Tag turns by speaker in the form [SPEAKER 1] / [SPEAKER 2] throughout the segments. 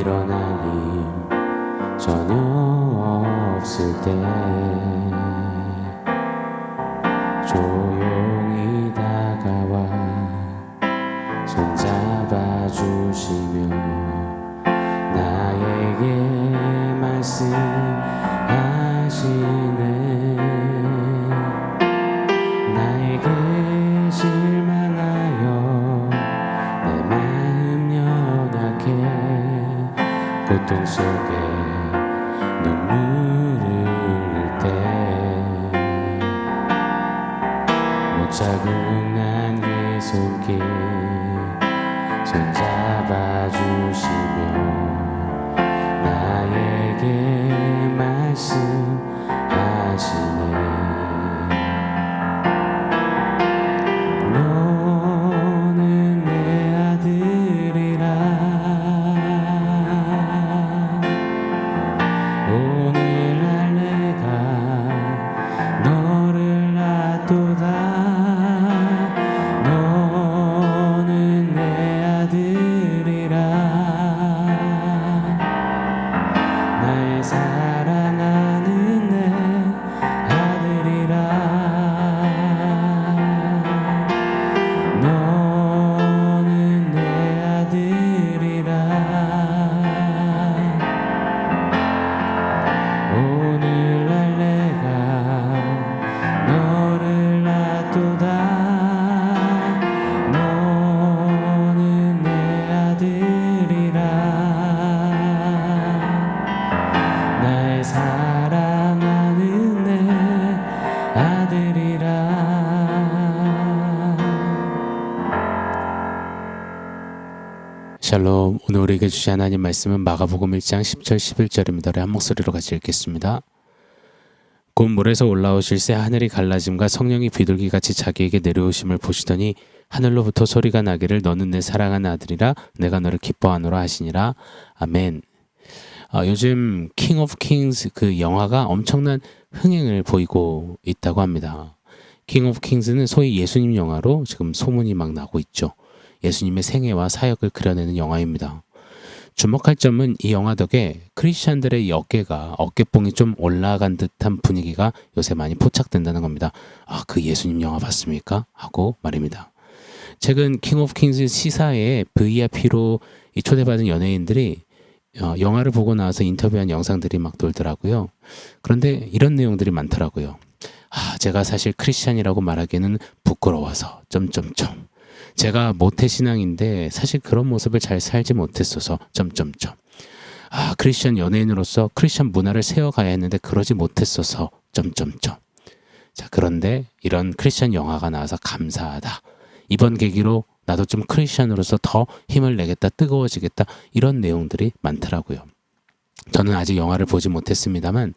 [SPEAKER 1] 일어날 일 전혀 없을 때 조용히 다가와 손잡아 주시며 나에게 말씀하시네. 나에게 실망하여 내 마음 연약해 고통 속에 눈물을 흘릴 때 못 잡은 나의 손길 손잡아 주시며 나에게 말씀하시네. 너는 내 아들이라 오늘날 내가 너를 낳도다. 너는 내 아들이라 나의 사랑하는 내 아들이라. 너는 내 아들이라 오늘날 내가 너를 낳도다. 너는 내 아들이라 나의 사랑하는 내 아들이라. 샬롬. 오늘 우리에게 주신 하나님 말씀은 마가복음 1장 10절 11절입니다. 우리 한 목소리로 같이 읽겠습니다. 곧 물에서 올라오실 새 하늘이 갈라짐과 성령이 비둘기같이 자기에게 내려오심을 보시더니 하늘로부터 소리가 나기를 너는 내 사랑하는 아들이라 내가 너를 기뻐하노라 하시니라. 아멘. 요즘 킹 오브 킹스 그 영화가 엄청난 흥행을 보이고 있다고 합니다. 킹 오브 킹스는 소위 예수님 영화로 지금 소문이 막 나고 있죠. 예수님의 생애와 사역을 그려내는 영화입니다. 주목할 점은 이 영화 덕에 크리스찬들의 어깨뽕이 좀 올라간 듯한 분위기가 요새 많이 포착된다는 겁니다. 아, 그 예수님 영화 봤습니까? 하고 말입니다. 최근 킹 오브 킹스 시사에 VIP로 초대받은 연예인들이 영화를 보고 나와서 인터뷰한 영상들이 막 돌더라고요. 그런데 이런 내용들이 많더라고요. 제가 사실 크리스찬이라고 말하기에는 부끄러워서 제가 모태신앙인데 사실 그런 모습을 잘 살지 못했어서 크리스천 연예인으로서 크리스천 문화를 세워가야 했는데 그러지 못했어서 자, 그런데 이런 크리스천 영화가 나와서 감사하다. 이번 계기로 나도 좀 크리스천으로서 더 힘을 내겠다, 뜨거워지겠다, 이런 내용들이 많더라고요. 저는 아직 영화를 보지 못했습니다만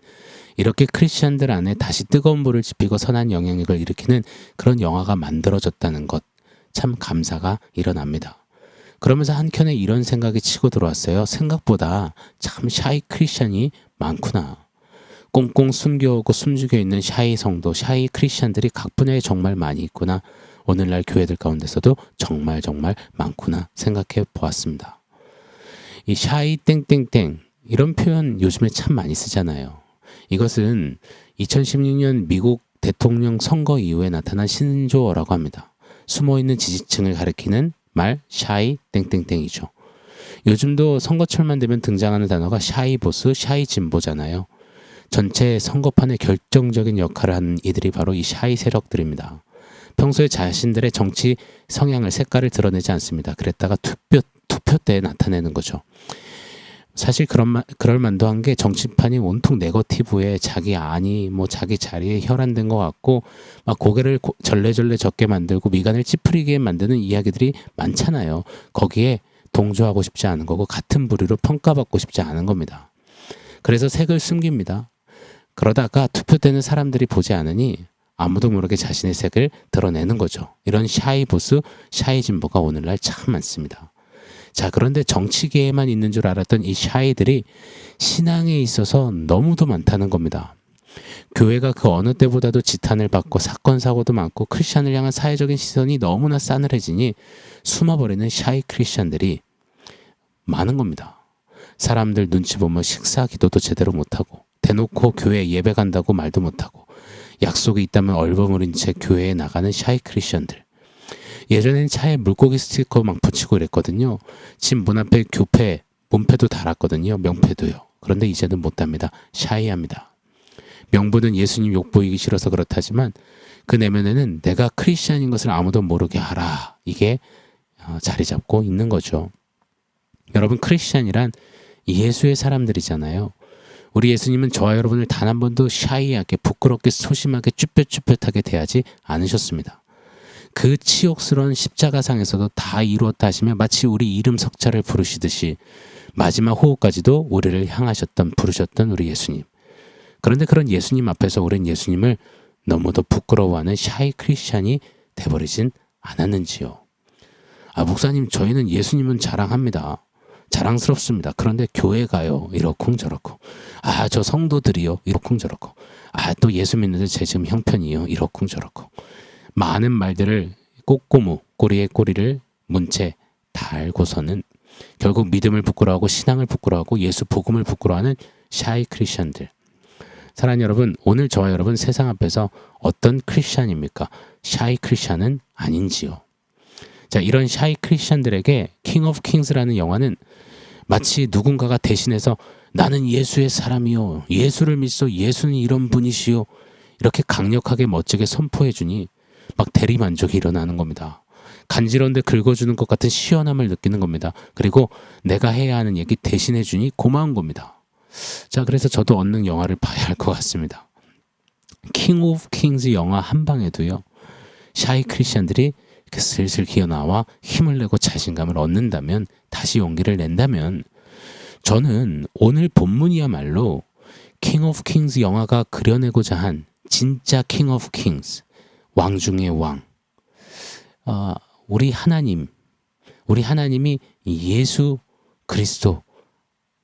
[SPEAKER 1] 이렇게 크리스천들 안에 다시 뜨거운 불을 지피고 선한 영향력을 일으키는 그런 영화가 만들어졌다는 것, 참 감사가 일어납니다. 그러면서 한켠에 이런 생각이 치고 들어왔어요. 생각보다 참 샤이 크리스천이 많구나. 꽁꽁 숨겨오고 숨죽여 있는 샤이 성도, 샤이 크리스천들이 각 분야에 정말 많이 있구나. 오늘날 교회들 가운데서도 정말 많구나 생각해 보았습니다. 이 샤이 땡땡땡 이런 표현 요즘에 참 많이 쓰잖아요. 이것은 2016년 미국 대통령 선거 이후에 나타난 신조어라고 합니다. 숨어있는 지지층을 가리키는 말 샤이 땡땡땡이죠. 요즘도 선거철만 되면 등장하는 단어가 샤이 보수, 샤이 진보잖아요. 전체 선거판의 결정적인 역할을 하는 이들이 바로 이 샤이 세력들입니다. 평소에 자신들의 정치 성향을, 색깔을 드러내지 않습니다. 그랬다가 투표 때 나타내는 거죠. 사실 그럴 만도 한 게 정치판이 온통 네거티브에 자기 안이 자기 자리에 혈안된 것 같고 막 고개를 절레절레 젓게 만들고 미간을 찌푸리게 만드는 이야기들이 많잖아요. 거기에 동조하고 싶지 않은 거고 같은 부류로 평가받고 싶지 않은 겁니다. 그래서 색을 숨깁니다. 그러다가 투표 때는 사람들이 보지 않으니 아무도 모르게 자신의 색을 드러내는 거죠. 이런 샤이 보수, 샤이 진보가 오늘날 참 많습니다. 자, 그런데 정치계에만 있는 줄 알았던 이 샤이들이 신앙에 있어서 너무도 많다는 겁니다. 교회가 그 어느 때보다도 지탄을 받고 사건 사고도 많고 크리스찬을 향한 사회적인 시선이 너무나 싸늘해지니 숨어버리는 샤이 크리스찬들이 많은 겁니다. 사람들 눈치 보면 식사 기도도 제대로 못하고 대놓고 교회 예배 간다고 말도 못하고 약속이 있다면 얼버무린 채 교회에 나가는 샤이 크리스천들. 예전엔 차에 물고기 스티커 막 붙이고 이랬거든요. 집 문 앞에 교패, 문패도 달았거든요. 명패도요. 그런데 이제는 못합니다. 샤이합니다. 명분은 예수님 욕보이기 싫어서 그렇다지만 그 내면에는 내가 크리스천인 것을 아무도 모르게 하라. 이게 자리 잡고 있는 거죠. 여러분, 크리스천이란 예수의 사람들이잖아요. 우리 예수님은 저와 여러분을 단 한 번도 샤이하게 부끄럽게 소심하게 쭈뼛쭈뼛하게 대하지 않으셨습니다. 그 치욕스러운 십자가상에서도 다 이루었다 하시며 마치 우리 이름 석자를 부르시듯이 마지막 호흡까지도 우리를 향하셨던 부르셨던 우리 예수님. 그런데 그런 예수님 앞에서 우린 예수님을 너무도 부끄러워하는 샤이 크리스찬이 돼버리진 않았는지요. 목사님, 저희는 예수님은 자랑합니다. 자랑스럽습니다. 그런데 교회 가요. 이러쿵저러쿵. 저 성도들이요. 이러쿵저러쿵. 또 예수 믿는데 제 지금 형편이요. 이러쿵저러쿵. 많은 말들을 꼬꼬무, 꼬리에 꼬리를 문채 달고서는 결국 믿음을 부끄러워하고 신앙을 부끄러워하고 예수 복음을 부끄러워하는 샤이 크리스천들. 사랑하는 여러분, 오늘 저와 여러분 세상 앞에서 어떤 크리스천입니까? 샤이 크리스천은 아닌지요. 자, 이런 샤이 크리스천들에게 킹 오브 킹스라는 영화는 마치 누군가가 대신해서 나는 예수의 사람이요. 예수를 믿소. 예수는 이런 분이시요. 이렇게 강력하게 멋지게 선포해 주니 막 대리만족이 일어나는 겁니다. 간지러운데 긁어주는 것 같은 시원함을 느끼는 겁니다. 그리고 내가 해야 하는 얘기 대신해 주니 고마운 겁니다. 자, 그래서 저도 얻는 영화를 봐야 할 것 같습니다. 킹 오브 킹스 영화 한 방에도요. 샤이 크리스천들이 이렇게 슬슬 기어나와 힘을 내고 자신감을 얻는다면, 다시 용기를 낸다면, 저는 오늘 본문이야말로 킹 오브 킹스 영화가 그려내고자 한 진짜 킹 오브 킹스, 왕 중의 왕, 우리 하나님이 예수 그리스도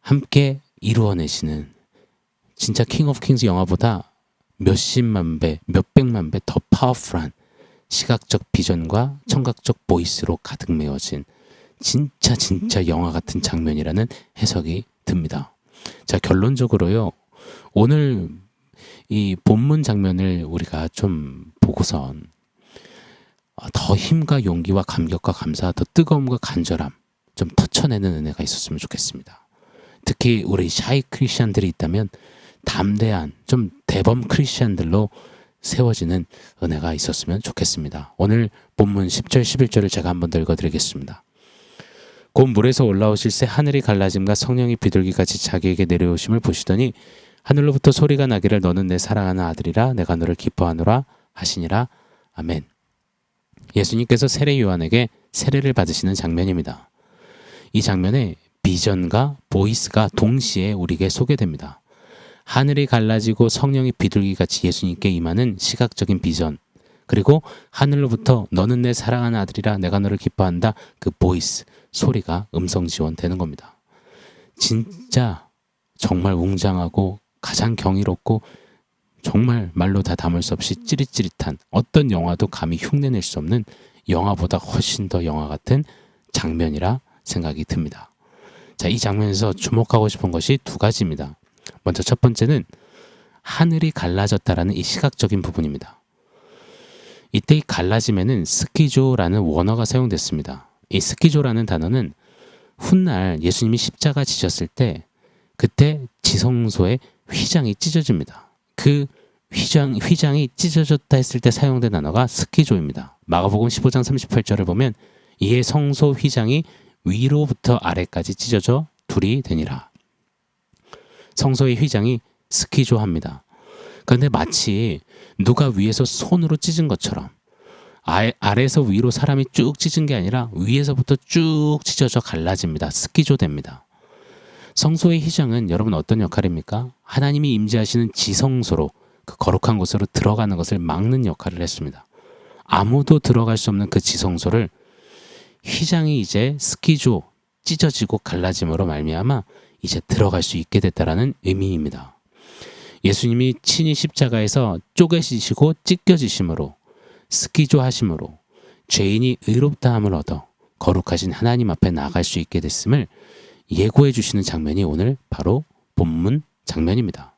[SPEAKER 1] 함께 이루어내시는 진짜 킹 오브 킹스 영화보다 몇십만 배, 몇백만 배 더 파워풀한 시각적 비전과 청각적 보이스로 가득 메워진 진짜 영화 같은 장면이라는 해석이 듭니다. 자, 결론적으로요. 오늘 이 본문 장면을 우리가 좀 보고선 더 힘과 용기와 감격과 감사, 더 뜨거움과 간절함 좀 터쳐내는 은혜가 있었으면 좋겠습니다. 특히 우리 샤이 크리스천들이 있다면 담대한 좀 대범 크리스천들로 세워지는 은혜가 있었으면 좋겠습니다. 오늘 본문 10절 11절을 제가 한번 더 읽어드리겠습니다. 곧 물에서 올라오실 새 하늘이 갈라짐과 성령이 비둘기같이 자기에게 내려오심을 보시더니 하늘로부터 소리가 나기를 너는 내 사랑하는 아들이라 내가 너를 기뻐하노라 하시니라. 아멘. 예수님께서 세례 요한에게 세례를 받으시는 장면입니다. 이 장면에 비전과 보이스가 동시에 우리에게 소개됩니다. 하늘이 갈라지고 성령이 비둘기같이 예수님께 임하는 시각적인 비전, 그리고 하늘로부터 너는 내 사랑하는 아들이라 내가 너를 기뻐한다, 그 보이스, 소리가 음성 지원되는 겁니다. 진짜 정말 웅장하고 가장 경이롭고 정말 말로 다 담을 수 없이 찌릿찌릿한, 어떤 영화도 감히 흉내낼 수 없는 영화보다 훨씬 더 영화 같은 장면이라 생각이 듭니다. 자, 이 장면에서 주목하고 싶은 것이 두 가지입니다. 먼저 첫 번째는 하늘이 갈라졌다라는 이 시각적인 부분입니다. 이때 이 갈라짐에는 스키조라는 원어가 사용됐습니다. 이 스키조라는 단어는 훗날 예수님이 십자가 지셨을 때 그때 지성소의 휘장이 찢어집니다. 그 휘장이 찢어졌다 했을 때 사용된 단어가 스키조입니다. 마가복음 15장 38절을 보면 이에 성소 휘장이 위로부터 아래까지 찢어져 둘이 되니라. 성소의 휘장이 스키조합니다. 그런데 마치 누가 위에서 손으로 찢은 것처럼 아래에서 위로 사람이 쭉 찢은 게 아니라 위에서부터 쭉 찢어져 갈라집니다. 스키조 됩니다. 성소의 휘장은 여러분 어떤 역할입니까? 하나님이 임재하시는 지성소로, 그 거룩한 곳으로 들어가는 것을 막는 역할을 했습니다. 아무도 들어갈 수 없는 그 지성소를 휘장이 이제 스키조, 찢어지고 갈라짐으로 말미암아 이제 들어갈 수 있게 됐다라는 의미입니다. 예수님이 친히 십자가에서 쪼개지시고 찢겨지심으로, 스키조 하심으로 죄인이 의롭다함을 얻어 거룩하신 하나님 앞에 나아갈 수 있게 됐음을 예고해 주시는 장면이 오늘 바로 본문 장면입니다.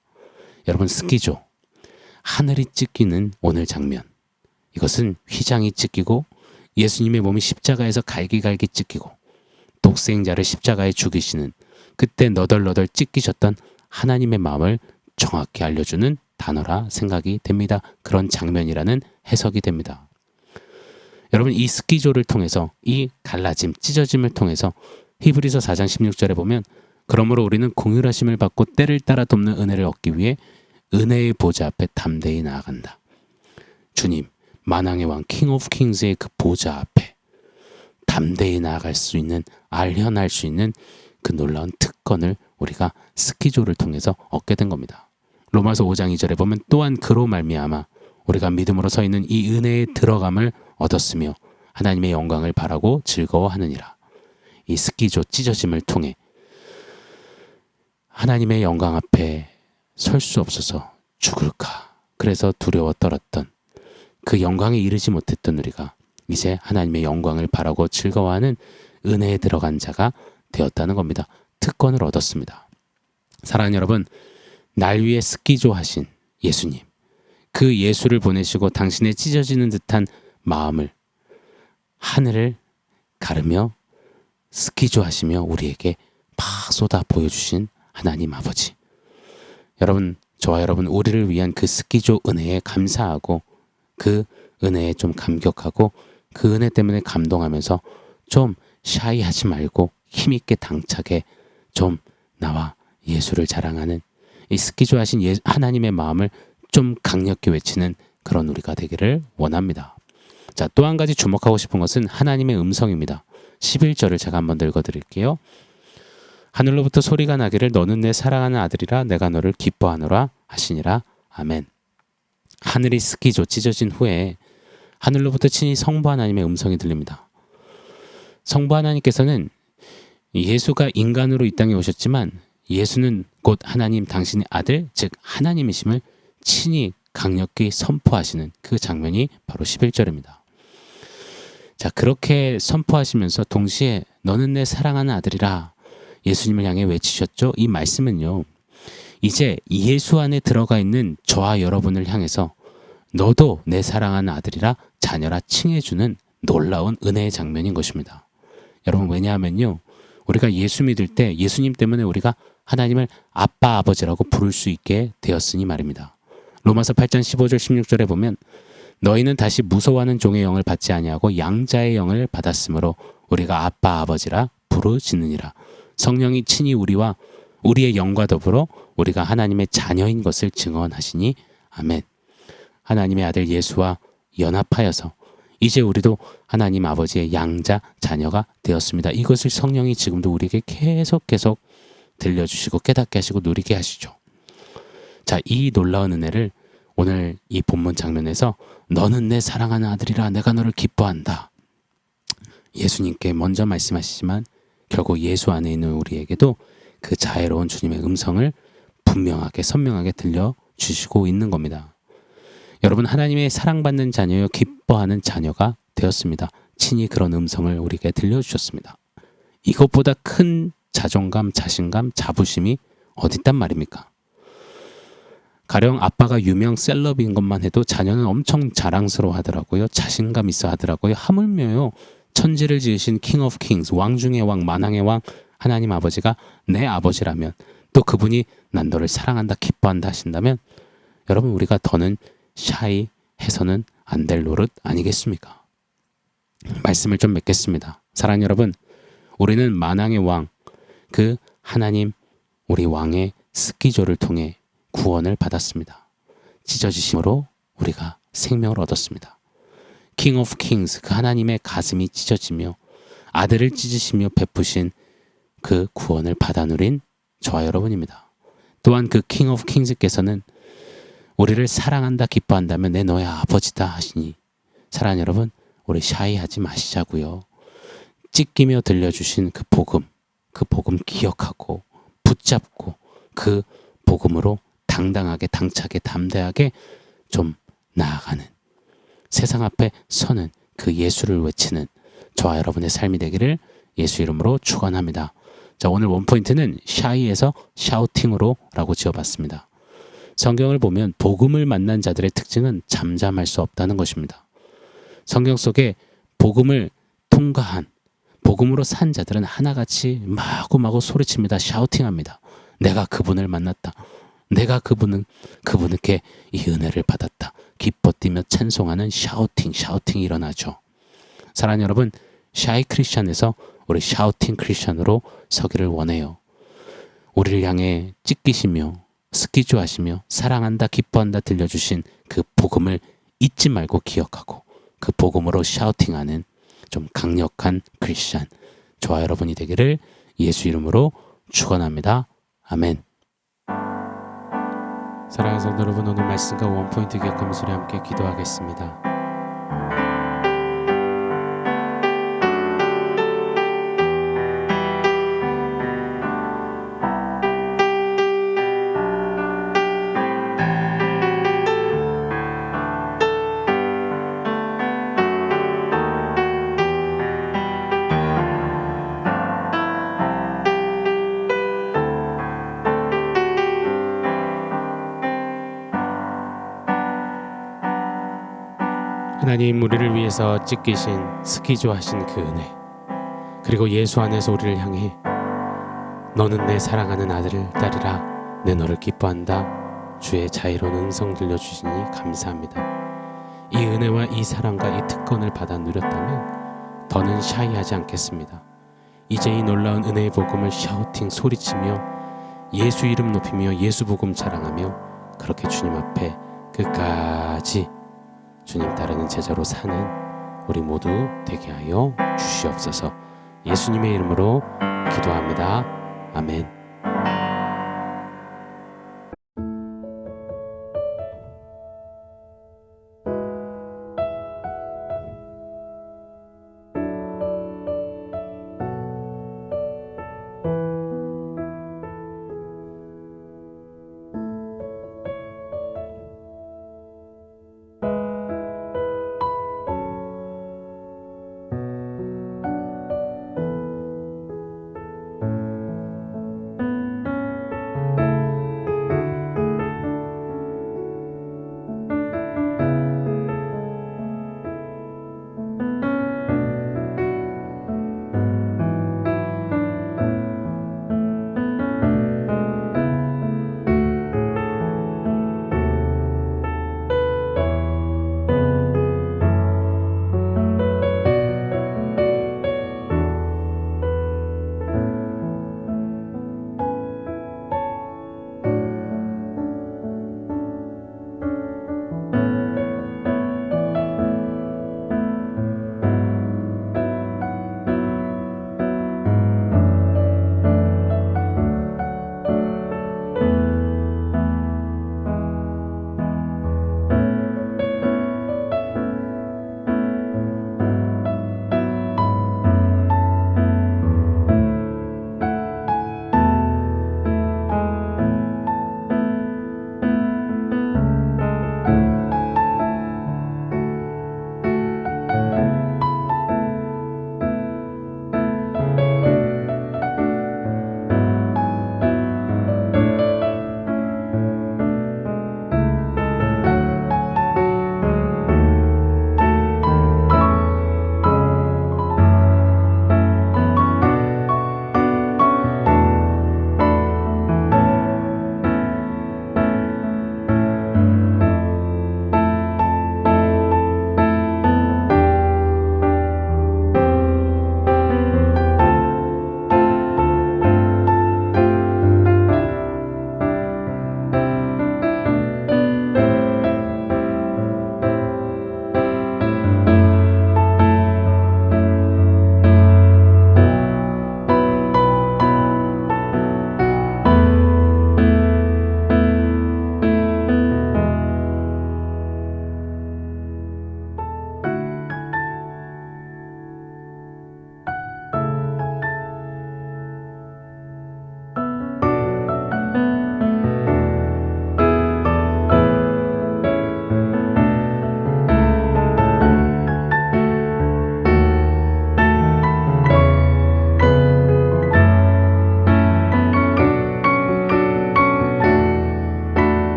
[SPEAKER 1] 여러분, 스키조, 하늘이 찢기는 오늘 장면. 이것은 휘장이 찢기고 예수님의 몸이 십자가에서 갈기갈기 찢기고 독생자를 십자가에 죽이시는 그때 너덜너덜 찢기셨던 하나님의 마음을 정확히 알려주는 단어라 생각이 됩니다. 그런 장면이라는 해석이 됩니다. 여러분, 이 스키조를 통해서, 이 갈라짐, 찢어짐을 통해서 히브리서 4장 16절에 보면 그러므로 우리는 공율하심을 받고 때를 따라 돕는 은혜를 얻기 위해 은혜의 보좌 앞에 담대히 나아간다. 주님, 만왕의 왕, 킹 오브 킹스의 그 보좌 앞에 담대히 나아갈 수 있는, 알현할 수 있는 그 놀라운 특권을 우리가 스키조를 통해서 얻게 된 겁니다. 로마서 5장 2절에 보면 또한 그로 말미암아 우리가 믿음으로 서 있는 이 은혜의 들어감을 얻었으며 하나님의 영광을 바라고 즐거워하느니라. 이 스키조 찢어짐을 통해 하나님의 영광 앞에 설 수 없어서 죽을까, 그래서 두려워 떨었던 그 영광에 이르지 못했던 우리가 이제 하나님의 영광을 바라고 즐거워하는 은혜에 들어간 자가 되었다는 겁니다. 특권을 얻었습니다. 사랑하는 여러분, 날 위해 스키조 하신 예수님, 그 예수를 보내시고 당신의 찢어지는 듯한 마음을, 하늘을 가르며 스키조 하시며 우리에게 막 쏟아 보여주신 하나님 아버지. 여러분, 저와 여러분, 우리를 위한 그 스키조 은혜에 감사하고 그 은혜에 좀 감격하고 그 은혜 때문에 감동하면서 좀 샤이하지 말고 힘있게 당차게 좀 나와 예수를 자랑하는 이 스키조 하신 하나님의 마음을 좀 강력히 외치는 그런 우리가 되기를 원합니다. 자, 또 한 가지 주목하고 싶은 것은 하나님의 음성입니다. 11절을 제가 한번 읽어드릴게요. 하늘로부터 소리가 나기를 너는 내 사랑하는 아들이라 내가 너를 기뻐하노라 하시니라. 아멘. 하늘이 스키조 찢어진 후에 하늘로부터 친히 성부 하나님의 음성이 들립니다. 성부 하나님께서는 예수가 인간으로 이 땅에 오셨지만 예수는 곧 하나님, 당신의 아들, 즉 하나님이심을 친히 강력히 선포하시는 그 장면이 바로 11절입니다. 자, 그렇게 선포하시면서 동시에 너는 내 사랑하는 아들이라 예수님을 향해 외치셨죠. 이 말씀은요, 이제 예수 안에 들어가 있는 저와 여러분을 향해서 너도 내 사랑하는 아들이라 자녀라 칭해주는 놀라운 은혜의 장면인 것입니다. 여러분, 왜냐하면요, 우리가 예수 믿을 때 예수님 때문에 우리가 하나님을 아빠, 아버지라고 부를 수 있게 되었으니 말입니다. 로마서 8장 15절 16절에 보면 너희는 다시 무서워하는 종의 영을 받지 아니하고 양자의 영을 받았으므로 우리가 아빠, 아버지라 부르짖느니라. 성령이 친히 우리와 우리의 영과 더불어 우리가 하나님의 자녀인 것을 증언하시니 아멘. 하나님의 아들 예수와 연합하여서 이제 우리도 하나님 아버지의 양자 자녀가 되었습니다. 이것을 성령이 지금도 우리에게 계속 들려주시고 깨닫게 하시고 누리게 하시죠. 자, 이 놀라운 은혜를 오늘 이 본문 장면에서 너는 내 사랑하는 아들이라 내가 너를 기뻐한다. 예수님께 먼저 말씀하시지만 결국 예수 안에 있는 우리에게도 그 자애로운 주님의 음성을 분명하게 선명하게 들려주시고 있는 겁니다. 여러분, 하나님의 사랑받는 자녀요 기뻐하는 자녀가 되었습니다. 친히 그런 음성을 우리에게 들려주셨습니다. 이것보다 큰 자존감, 자신감, 자부심이 어디 있단 말입니까? 가령 아빠가 유명 셀럽인 것만 해도 자녀는 엄청 자랑스러워 하더라고요. 자신감 있어 하더라고요. 하물며요, 천지를 지으신 킹 오브 킹스, 왕 중의 왕, 만왕의 왕 하나님 아버지가 내 아버지라면, 또 그분이 난 너를 사랑한다, 기뻐한다 하신다면 여러분, 우리가 더는 샤이해서는 안 될 노릇 아니겠습니까? 말씀을 좀 맺겠습니다. 사랑하는 여러분, 우리는 만왕의 왕, 그 하나님 우리 왕의 스키조를 통해 구원을 받았습니다. 찢어지심으로 우리가 생명을 얻었습니다. 킹 오브 킹스, 그 하나님의 가슴이 찢어지며 아들을 찢으시며 베푸신 그 구원을 받아 누린 저와 여러분입니다. 또한 그 킹 오브 킹스께서는 우리를 사랑한다, 기뻐한다면 내 너의 아버지다 하시니, 사랑하는 여러분, 우리 샤이하지 마시자고요. 찢기며 들려주신 그 복음 기억하고 붙잡고 그 복음으로 당당하게, 당차게, 담대하게 좀 나아가는, 세상 앞에 서는 그 예수를 외치는 저와 여러분의 삶이 되기를 예수 이름으로 축원합니다. 자, 오늘 원포인트는 샤이에서 샤우팅으로 라고 지어봤습니다. 성경을 보면 복음을 만난 자들의 특징은 잠잠할 수 없다는 것입니다. 성경 속에 복음을 통과한, 복음으로 산 자들은 하나같이 마구마구 소리칩니다. 샤우팅합니다. 내가 그분을 만났다. 내가 그분께 이 은혜를 받았다. 기뻐 뛰며 찬송하는 샤우팅이 일어나죠. 사랑하는 여러분, 샤이 크리스천에서 우리 샤우팅 크리스천으로 서기를 원해요. 우리를 향해 찢기시며 스키주하시며 사랑한다 기뻐한다 들려주신 그 복음을 잊지 말고 기억하고 그 복음으로 샤우팅하는 좀 강력한 크리스천, 저와 여러분이 되기를 예수 이름으로 축원합니다. 아멘. 사랑하는 성도 여러분, 오늘 말씀과 원포인트 기억 감수를 함께 기도하겠습니다. 하나님, 우리를 위해서 찢기신 스키조 하신 그 은혜, 그리고 예수 안에서 우리를 향해 너는 내 사랑하는 아들 딸이라 내 너를 기뻐한다 주의 자애로운 음성 들려주시니 감사합니다. 이 은혜와 이 사랑과 이 특권을 받아 누렸다면 더는 샤이하지 않겠습니다. 이제 이 놀라운 은혜의 복음을 샤우팅 소리치며 예수 이름 높이며 예수 복음 자랑하며 그렇게 주님 앞에 끝까지 주님 따르는 제자로 사는 우리 모두 되게 하여 주시옵소서. 예수님의 이름으로 기도합니다. 아멘.